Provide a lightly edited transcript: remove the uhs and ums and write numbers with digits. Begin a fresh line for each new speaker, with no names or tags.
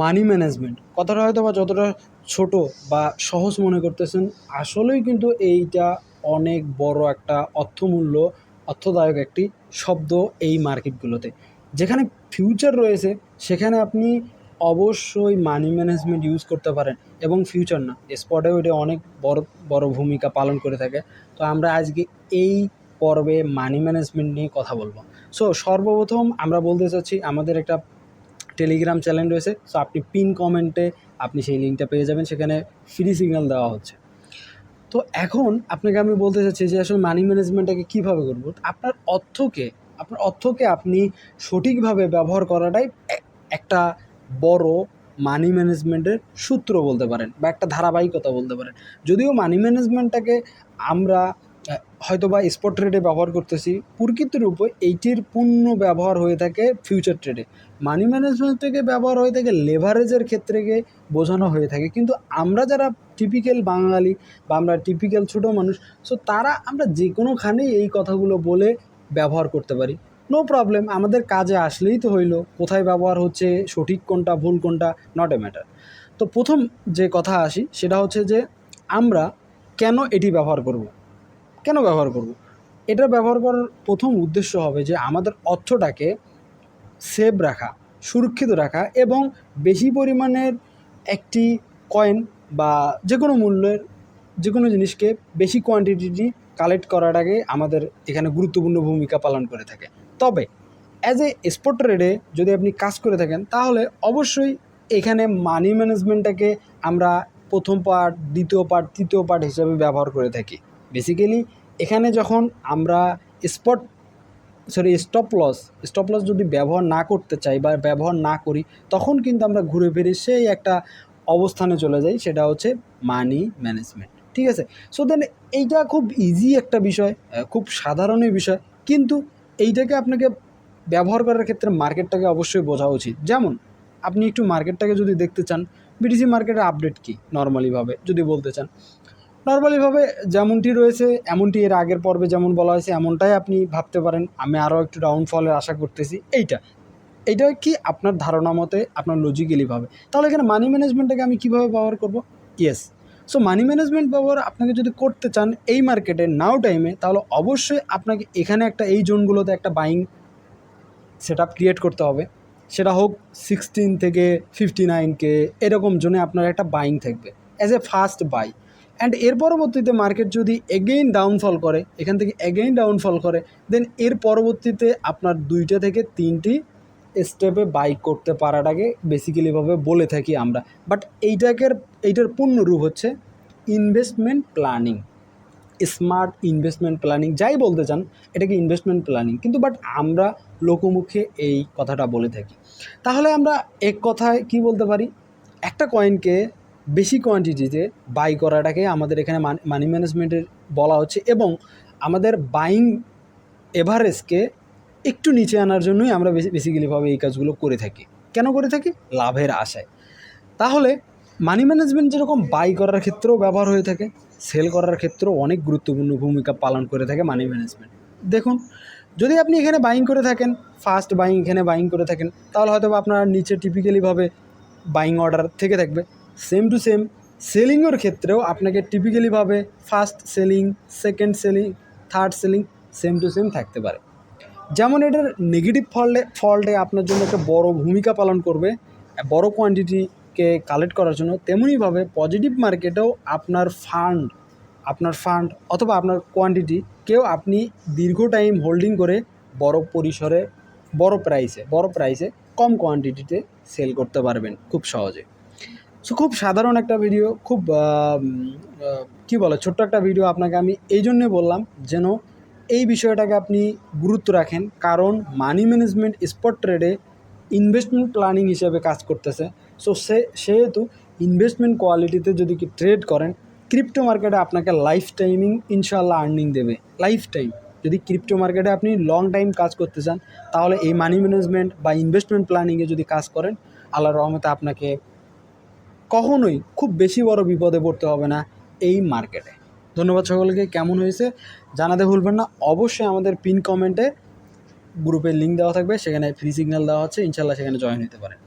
Money management কথাটা হয়তো বা যতটা ছোট বা সহজ মনে করতেছেন, আসলেই কিন্তু এইটা অনেক বড় একটা অর্থদায়ক একটি শব্দ এই মার্কেটগুলোতে। যেখানে ফিউচার রয়েছে সেখানে আপনি অবশ্যই মানি ম্যানেজমেন্ট ইউজ করতে পারেন, এবং ফিউচার না, স্পটেও এটা অনেক বড় বড় ভূমিকা পালন করে থাকে। তো আমরা আজকে এই পর্বে মানি ম্যানেজমেন্ট নিয়ে কথা বলবো। সো সর্বপ্রথম আমরা বলতে চাচ্ছি, আমাদের একটা টেলিগ্রাম চ্যানেল রয়েছে। সো আপনি পিন কমেন্টে আপনি সেই লিঙ্কটা পেয়ে যাবেন, সেখানে ফ্রি সিগন্যাল দেওয়া হচ্ছে। তো এখন আপনাকে আমি বলতে চাচ্ছি যে আসলে মানি ম্যানেজমেন্টটাকে কীভাবে করবো। আপনার অর্থকে আপনি সঠিকভাবে ব্যবহার করাটাই একটা বড় মানি ম্যানেজমেন্টের সূত্র বলতে পারেন, বা একটা ধারাবাহিকতা বলতে পারেন। যদিও মানি ম্যানেজমেন্টটাকে আমরা হয়তোবা স্পট ট্রেডে ব্যবহার করতেছি, প্রকৃত রূপে এইটির পূর্ণ ব্যবহার হয়ে থাকে ফিউচার ট্রেডে। মানি ম্যানেজমেন্ট থেকে ব্যবহার হয়ে থাকে লেভারেজের ক্ষেত্রে বোঝানো হয়ে থাকে। কিন্তু আমরা যারা টিপিক্যাল বাঙালি বা আমরা টিপিক্যাল ছোটো মানুষ, সো আমরা যে কোনোখানেই এই কথাগুলো বলে ব্যবহার করতে পারি, নো প্রবলেম। আমাদের কাজে আসলেই তো হইলো, কোথায় ব্যবহার হচ্ছে, সঠিক কোনটা ভুল কোনটা, নট এ ম্যাটার। তো প্রথম যে কথা আসি সেটা হচ্ছে যে আমরা কেন এটি ব্যবহার করব। এটা ব্যবহার করার প্রথম উদ্দেশ্য হবে যে আমাদের অর্থটাকে সেভ রাখা, সুরক্ষিত রাখা, এবং বেশি পরিমাণের একটি কয়েন বা যে কোনো মূল্যের যে কোনো জিনিসকে বেশি কোয়ান্টিটি কালেক্ট করাটাকে আমাদের এখানে গুরুত্বপূর্ণ ভূমিকা পালন করে থাকে। তবে অ্যাজ এ স্পট ট্রেডে যদি আপনি কাজ করে থাকেন, তাহলে অবশ্যই এখানে মানি ম্যানেজমেন্টটাকে আমরা প্রথম পার্ট, দ্বিতীয় পার্ট, তৃতীয় পার্ট হিসাবে ব্যবহার করে থাকি। বেসিক্যালি এখানে যখন আমরা স্টপ লস যদি ব্যবহার না করতে চাই বা ব্যবহার না করি, তখন কিন্তু আমরা ঘুরে ফিরে সেই একটা অবস্থানে চলে যাই, সেটা হচ্ছে মানি ম্যানেজমেন্ট। ঠিক আছে? সো দেন এইটা খুব ইজি একটা বিষয়, খুব সাধারণই বিষয়, কিন্তু এইটাকে আপনাকে ব্যবহার করার ক্ষেত্রে মার্কেটটাকে অবশ্যই বোঝা উচিত। যেমন আপনি একটু মার্কেটটাকে যদি দেখতে চান, বিটিসি মার্কেটের আপডেট কী নর্মালিভাবে যদি বলতে চান, নর্মালিভাবে যেমনটি রয়েছে এমনটি এর আগের পর্বে যেমন বলা হয়েছে এমনটাই আপনি ভাবতে পারেন। আমি আরও একটু ডাউনফলের আশা করতেছি। এইটা কি আপনার ধারণা মতে, আপনার লজিক্যালিভাবে। তাহলে এখানে মানি ম্যানেজমেন্টটাকে আমি কীভাবে ব্যবহার করব? ইয়েস। সো মানি ম্যানেজমেন্ট ব্যবহার আপনাকে যদি করতে চান এই মার্কেটে নাও টাইমে, তাহলে অবশ্যই আপনাকে এখানে একটা এই জোনগুলোতে একটা বাইং সেট আপ ক্রিয়েট করতে হবে। সেটা হোক 16 থেকে 59K এরকম জোনে আপনার একটা বাইং থাকবে as a first buy. And এর পরবর্তীতে মার্কেট যদি এগেইন ডাউনফল করে, এখান থেকে এগেইন ডাউনফল করে, দেন এর পরবর্তীতে আপনার 2টা থেকে 3টি স্টেপে বাই করতে পারাটাকে বেসিক্যালিভাবে বলে থাকি আমরা। বাট এইটার পূর্ণ রূপ হচ্ছে investment planning, smart investment planning, যাই বলতে চান, এটাকে ইনভেস্টমেন্ট প্ল্যানিং। কিন্তু বাট আমরা লোকমুখে এই কথাটা বলে থাকি। তাহলে আমরা এক কথায় কি বলতে পারি, একটা কয়েনকে বেশি কোয়ান্টিটিতে বাই করাটাকে আমাদের এখানে মানি ম্যানেজমেন্টের বলা হচ্ছে, এবং আমাদের বাইং এভারেজকে একটু নিচে আনার জন্যই আমরা বেসিক্যালিভাবে এই কাজগুলো করে থাকি। কেন করে থাকি? লাভের আশায়। তাহলে মানি ম্যানেজমেন্ট যেরকম বাই করার ক্ষেত্রেও ব্যবহার হয়ে থাকে, সেল করার ক্ষেত্রেও অনেক গুরুত্বপূর্ণ ভূমিকা পালন করে থাকে মানি ম্যানেজমেন্ট। দেখুন, যদি আপনি এখানে বাইং করে থাকেন, ফার্স্ট বাইং এখানে বাইং করে থাকেন, তাহলে হয়তো আপনার নিচে টিপিক্যালিভাবে বাইং অর্ডার থেকে থাকবে। সেম টু সেম সেলিংয়ের ক্ষেত্রেও আপনাকে টিপিক্যালিভাবে first selling, second selling, third selling same to same থাকতে পারে। যেমন এটার নেগেটিভ ফল্টে আপনার জন্য একটা বড় ভূমিকা পালন করবে বড় কোয়ান্টিটিকে কালেক্ট করার জন্য, তেমনিভাবে পজিটিভ মার্কেটেও আপনার ফান্ড অথবা আপনার কোয়ান্টিটিকেও আপনি দীর্ঘ টাইম হোল্ডিং করে বড় পরিসরে বড় প্রাইসে কম কোয়ান্টিটিতে সেল করতে পারবেন খুব সহজে। সো খুব সাধারণ একটা ভিডিও, খুব ছোট্ট একটা ভিডিও আপনাকে আমি এই জন্যে বললাম যেন এই বিষয়টাকে আপনি গুরুত্ব রাখেন, কারণ মানি ম্যানেজমেন্ট স্পট ট্রেডে ইনভেস্টমেন্ট প্ল্যানিং হিসেবে কাজ করতেছে। সো সেহেতু ইনভেস্টমেন্ট কোয়ালিটিতে যদি কি ট্রেড করেন, ক্রিপ্টো মার্কেটে আপনাকে লাইফ টাইমিং ইনশাআল্লাহ আর্নিং দেবে, লাইফ টাইম। যদি ক্রিপ্টো মার্কেটে আপনি লং টাইম কাজ করতে চান, তাহলে এই মানি ম্যানেজমেন্ট বা ইনভেস্টমেন্ট প্ল্যানিংয়ে যদি কাজ করেন, আল্লাহর রহমতে আপনাকে কখনোই খুব বেশি বড় বিপদে পড়তে হবে না এই মার্কেটে। ধন্যবাদ সকলকে। কেমন হয়েছে জানাতে ভুলবেন না। অবশ্যই আমাদের পিন কমেন্টে গ্রুপের লিঙ্ক দেওয়া থাকবে, সেখানে ফ্রি সিগন্যাল দেওয়া হচ্ছে, ইনশাআল্লাহ সেখানে জয়েন হতে পারেন।